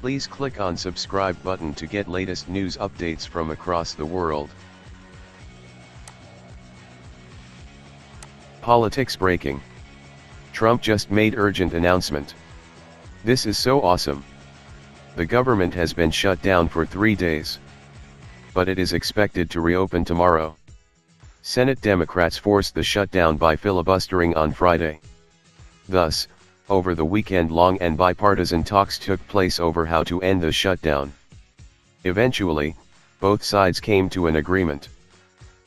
Please click on subscribe button to get latest news updates from across the world. Politics breaking. Trump just made urgent announcement. This is so awesome. The government has been shut down for 3 days. But it is expected to reopen tomorrow. Senate Democrats forced the shutdown by filibustering on Friday. Thus, over the weekend long and bipartisan talks took place over how to end the shutdown. Eventually, both sides came to an agreement.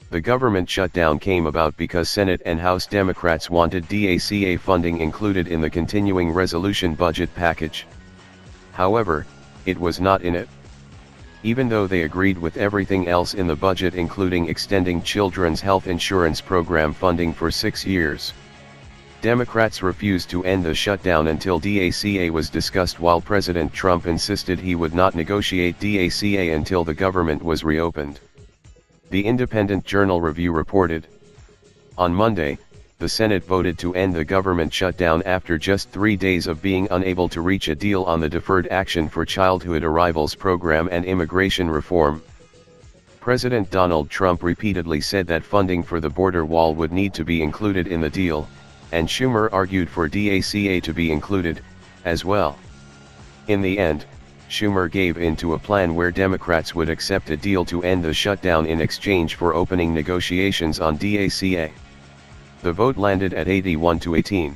The government shutdown came about because Senate and House Democrats wanted DACA funding included in the continuing resolution budget package. However, it was not in it. Even though they agreed with everything else in the budget, including extending children's health insurance program funding for 6 years. Democrats refused to end the shutdown until DACA was discussed, while President Trump insisted he would not negotiate DACA until the government was reopened. The Independent Journal Review reported. On Monday, the Senate voted to end the government shutdown after just 3 days of being unable to reach a deal on the Deferred Action for Childhood Arrivals program and immigration reform. President Donald Trump repeatedly said that funding for the border wall would need to be included in the deal, and Schumer argued for DACA to be included, as well. In the end, Schumer gave in to a plan where Democrats would accept a deal to end the shutdown in exchange for opening negotiations on DACA. The vote landed at 81-18.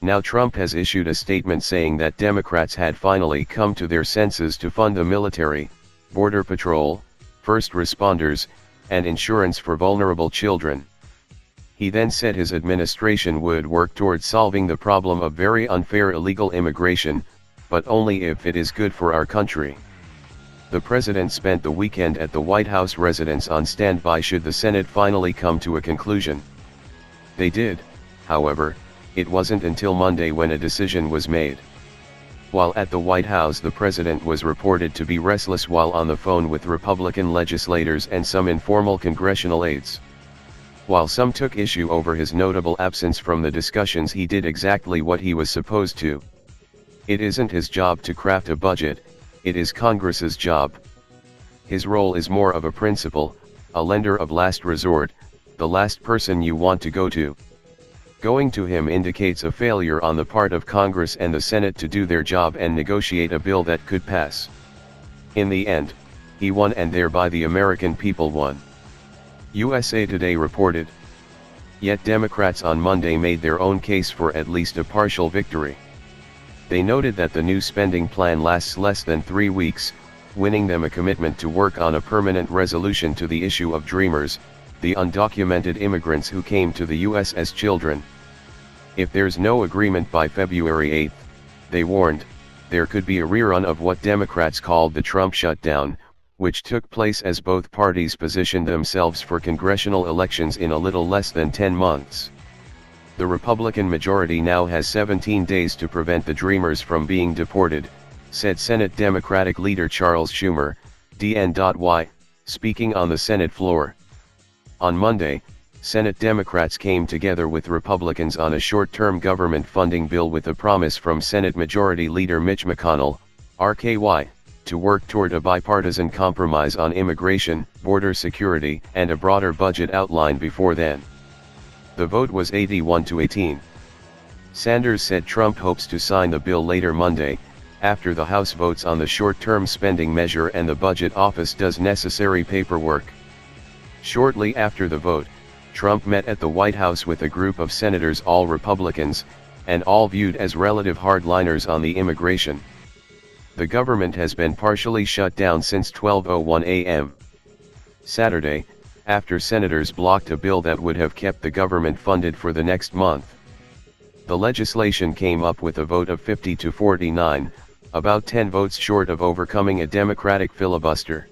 Now Trump has issued a statement saying that Democrats had finally come to their senses to fund the military, border patrol, first responders, and insurance for vulnerable children. He then said his administration would work towards solving the problem of very unfair illegal immigration, but only if it is good for our country. The president spent the weekend at the White House residence on standby should the Senate finally come to a conclusion. They did, however. It wasn't until Monday when a decision was made. While at the White House, the president was reported to be restless while on the phone with Republican legislators and some informal congressional aides. While some took issue over his notable absence from the discussions, he did exactly what he was supposed to. It isn't his job to craft a budget, it is Congress's job. His role is more of a principal, a lender of last resort, the last person you want to go to. Going to him indicates a failure on the part of Congress and the Senate to do their job and negotiate a bill that could pass. In the end, he won, and thereby the American people won. USA Today reported. Yet Democrats on Monday made their own case for at least a partial victory. They noted that the new spending plan lasts less than 3 weeks, winning them a commitment to work on a permanent resolution to the issue of Dreamers, the undocumented immigrants who came to the U.S. as children. If there's no agreement by February 8, they warned, there could be a rerun of what Democrats called the Trump shutdown, which took place as both parties positioned themselves for congressional elections in a little less than 10 months. The Republican majority now has 17 days to prevent the Dreamers from being deported, said Senate Democratic leader Charles Schumer, DNY, speaking on the Senate floor. On Monday, Senate Democrats came together with Republicans on a short-term government funding bill with a promise from Senate Majority Leader Mitch McConnell, RKY, to work toward a bipartisan compromise on immigration, border security, and a broader budget outline before then. The vote was 81-18. Sanders said Trump hopes to sign the bill later Monday, after the House votes on the short-term spending measure and the Budget Office does necessary paperwork. Shortly after the vote, Trump met at the White House with a group of senators, all Republicans, and all viewed as relative hardliners on the immigration. The government has been partially shut down since 12:01 a.m. Saturday, after senators blocked a bill that would have kept the government funded for the next month. The legislation came up with a vote of 50-49, about 10 votes short of overcoming a Democratic filibuster.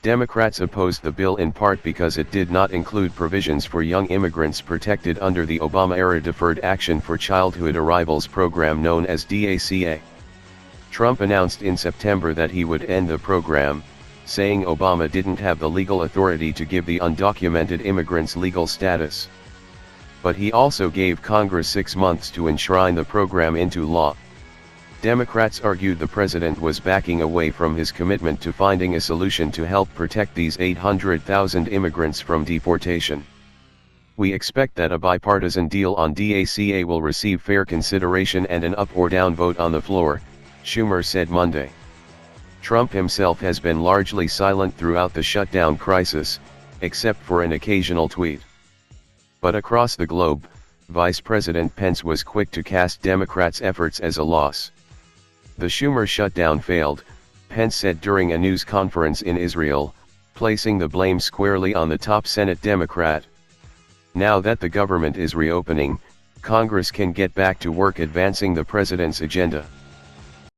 Democrats opposed the bill in part because it did not include provisions for young immigrants protected under the Obama-era Deferred Action for Childhood Arrivals program known as DACA. Trump announced in September that he would end the program, saying Obama didn't have the legal authority to give the undocumented immigrants legal status. But he also gave Congress 6 months to enshrine the program into law. Democrats argued the president was backing away from his commitment to finding a solution to help protect these 800,000 immigrants from deportation. "We expect that a bipartisan deal on DACA will receive fair consideration and an up or down vote on the floor," Schumer said Monday. Trump himself has been largely silent throughout the shutdown crisis, except for an occasional tweet. But across the globe, Vice President Pence was quick to cast Democrats' efforts as a loss. "The Schumer shutdown failed," Pence said during a news conference in Israel, placing the blame squarely on the top Senate Democrat. "Now that the government is reopening, Congress can get back to work advancing the president's agenda."